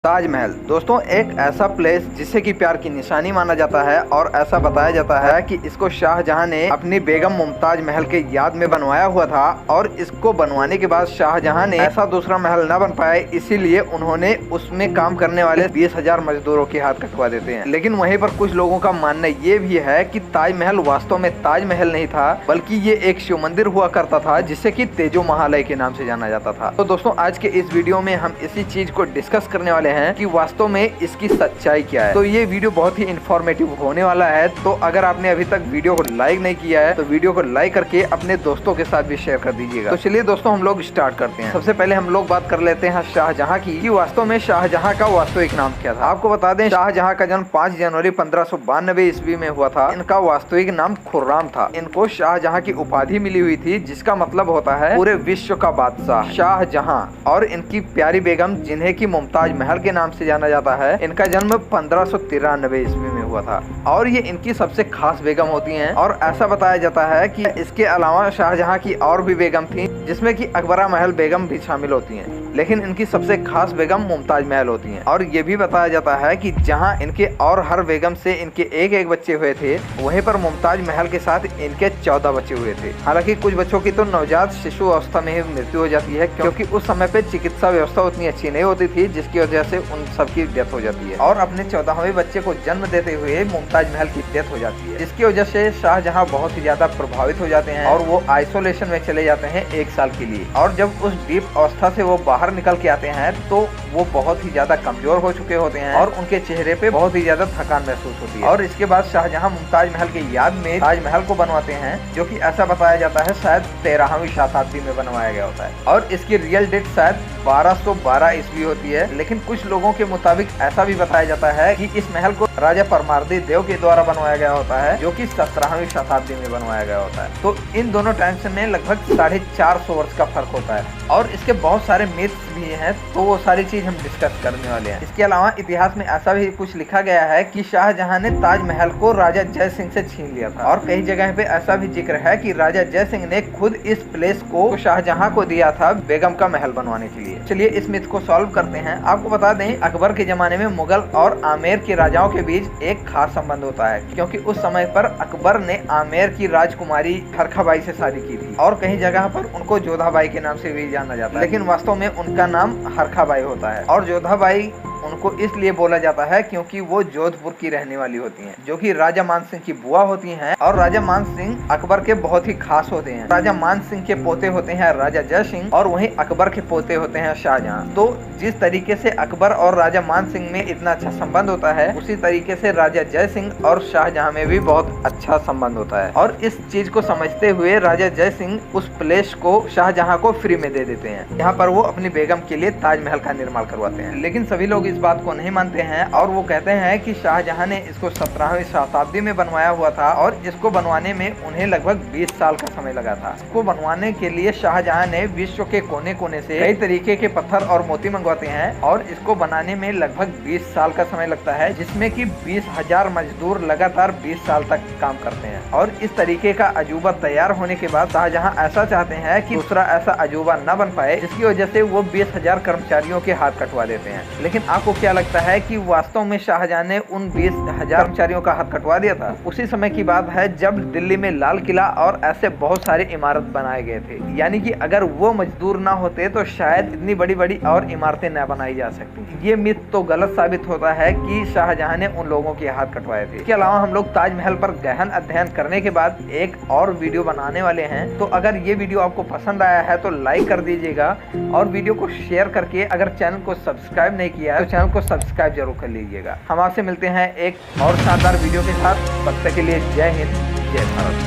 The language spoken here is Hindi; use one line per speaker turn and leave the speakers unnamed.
ताजमहल दोस्तों एक ऐसा प्लेस जिसे कि प्यार की निशानी माना जाता है और ऐसा बताया जाता है कि इसको शाहजहां ने अपनी बेगम मुमताज महल के याद में बनवाया हुआ था और इसको बनवाने के बाद शाहजहां ने ऐसा दूसरा महल न बन पाए, इसीलिए उन्होंने उसमें काम करने वाले 20,000 मजदूरों के हाथ कटवा देते हैं। लेकिन वहीं पर कुछ लोगों का मानना ये भी है कि ताजमहल वास्तव में ताजमहल नहीं था, बल्कि ये एक शिव मंदिर हुआ करता था जिसे कि तेजो महालय के नाम से जाना जाता था। तो दोस्तों आज के इस वीडियो में हम इसी चीज को डिस्कस करने वाले हैं कि वास्तव में इसकी सच्चाई क्या है। तो ये वीडियो बहुत ही इंफॉर्मेटिव होने वाला है। तो अगर आपने अभी तक वीडियो को लाइक नहीं किया है तो वीडियो को लाइक करके अपने दोस्तों के साथ भी शेयर कर दीजिएगा। तो चलिए दोस्तों हम लोग स्टार्ट करते हैं। सबसे पहले हम लोग बात कर लेते हैं शाहजहां की कि वास्तव में शाहजहां का वास्तविक नाम क्या था। आपको बता दें शाहजहां का जन्म 5 जनवरी 1592 ईस्वी में हुआ था। इनका वास्तविक नाम खुर्राम था। इनको शाहजहां की उपाधि मिली हुई थी जिसका मतलब होता है पूरे विश्व का बादशाह शाहजहां। और इनकी प्यारी बेगम जिन्हें की मुमताज महल के नाम से जाना जाता है, इनका जन्म 1593 ईस्वी में हुआ था और ये इनकी सबसे खास बेगम होती हैं। और ऐसा बताया जाता है कि इसके अलावा शाहजहां की और भी बेगम थी जिसमें कि अकबरा महल बेगम भी शामिल होती हैं, लेकिन इनकी सबसे खास बेगम मुमताज महल होती हैं। और ये भी बताया जाता है कि जहां इनके और हर बेगम से इनके एक एक बच्चे हुए थे, वहीं पर मुमताज महल के साथ इनके 14 बच्चे हुए थे। हालांकि कुछ बच्चों की तो नवजात शिशु अवस्था में ही मृत्यु हो जाती है, क्योंकि उस समय पे चिकित्सा व्यवस्था उतनी अच्छी नहीं होती थी, जिसकी वजह से उन सबकी डेथ हो जाती है। और अपने 14वें बच्चे को जन्म देते हुए मुमताज महल की डेथ हो जाती है, जिसकी वजह से शाहजहां बहुत ही ज्यादा प्रभावित हो जाते हैं और वो आइसोलेशन में चले जाते हैं 1 साल के लिए। और जब उस डीप अवस्था से वो बाहर निकल के आते हैं तो वो बहुत ही ज्यादा कमजोर हो चुके होते हैं और उनके चेहरे पे बहुत ही ज्यादा थकान महसूस होती है। और इसके बाद शाहजहां मुमताज महल के याद में ताजमहल को बनवाते हैं, जो कि ऐसा बताया जाता है शायद 13वीं शताब्दी में बनवाया गया होता है और इसकी रियल डेट शायद 1212 ईस्वी होती है। लेकिन कुछ लोगों के मुताबिक ऐसा भी बताया जाता है कि इस महल को राजा परमारदी देव के द्वारा बनवाया गया होता है, जो कि 17वीं शताब्दी में बनवाया गया होता है। तो इन दोनों टाइम्स में लगभग 450 वर्ष का फर्क होता है और इसके बहुत सारे मिथ्स भी हैं, तो वो सारी चीज हम डिस्कस करने वाले हैं। इसके अलावा इतिहास में ऐसा भी कुछ लिखा गया है कि शाहजहां ने ताजमहल को राजा जय सिंह से छीन लिया था और कई जगह पे ऐसा भी जिक्र है कि राजा जय सिंह ने खुद इस प्लेस को शाहजहां को दिया था बेगम का महल बनवाने के लिए। चलिए इस मिथ को सॉल्व करते हैं। आपको बता दें अकबर के जमाने में मुगल और आमेर के राजाओं के बीच एक खास संबंध होता है, क्योंकि उस समय पर अकबर ने आमेर की राजकुमारी हरखाबाई से शादी की थी और कहीं जगह पर उनको जोधाबाई के नाम से भी जाना जाता है, लेकिन वास्तव में उनका नाम हरखाबाई होता है। और जोधाबाई उनको इसलिए बोला जाता है क्योंकि वो जोधपुर की रहने वाली होती हैं, जो कि राजा मान सिंह की बुआ होती हैं। और राजा मान सिंह अकबर के बहुत ही खास होते हैं। राजा मान सिंह के पोते होते हैं राजा जय सिंह और वहीं अकबर के पोते होते हैं शाहजहां। तो जिस तरीके से अकबर और राजा मान सिंह में इतना अच्छा संबंध होता है, उसी तरीके से राजा जय सिंह और शाहजहां में भी बहुत अच्छा संबंध होता है। और इस चीज को समझते हुए राजा जय सिंह उस प्लेस को शाहजहां को फ्री में दे देते हैं, यहाँ पर वो अपनी बेगम के लिए ताजमहल का निर्माण करवाते हैं। लेकिन सभी लोग इस बात को नहीं मानते हैं और वो कहते हैं कि शाहजहां ने इसको 17वीं शताब्दी में बनवाया हुआ था और इसको बनवाने में उन्हें लगभग 20 साल का समय लगा था। इसको बनवाने के लिए शाहजहां ने विश्व के कोने कोने से कई तरीके के पत्थर और मोती मंगवाते हैं और इसको बनाने में लगभग 20 साल का समय लगता है, जिसमें कि 20,000 मजदूर लगातार 20 साल तक काम करते हैं। और इस तरीके का अजूबा तैयार होने के बाद शाहजहां ऐसा चाहते हैं कि दूसरा ऐसा अजूबा न बन पाए, जिसकी वजह से वो 20,000 कर्मचारियों के हाथ कटवा देते हैं। लेकिन आपको क्या लगता है कि वास्तव में शाहजहां ने उन 20,000 कर्मचारियों का हाथ कटवा दिया था? उसी समय की बात है जब दिल्ली में लाल किला और ऐसे बहुत सारे इमारत बनाए गए थे। यानी कि अगर वो मजदूर ना होते तो शायद इतनी बड़ी बड़ी और इमारतें न बनाई जा सकती। ये मिथ तो गलत साबित होता है कि शाहजहां ने उन लोगों के हाथ कटवाए थे। इसके अलावा हम लोग ताजमहल पर गहन अध्ययन करने के बाद एक और वीडियो बनाने वाले हैं। तो अगर ये वीडियो आपको पसंद आया है तो लाइक कर दीजिएगा और वीडियो को शेयर करके अगर चैनल को सब्सक्राइब नहीं किया है तो चैनल को सब्सक्राइब जरूर कर लीजिएगा। हम आपसे मिलते हैं एक और शानदार वीडियो के साथ। तब तक के लिए जय हिंद, जय भारत।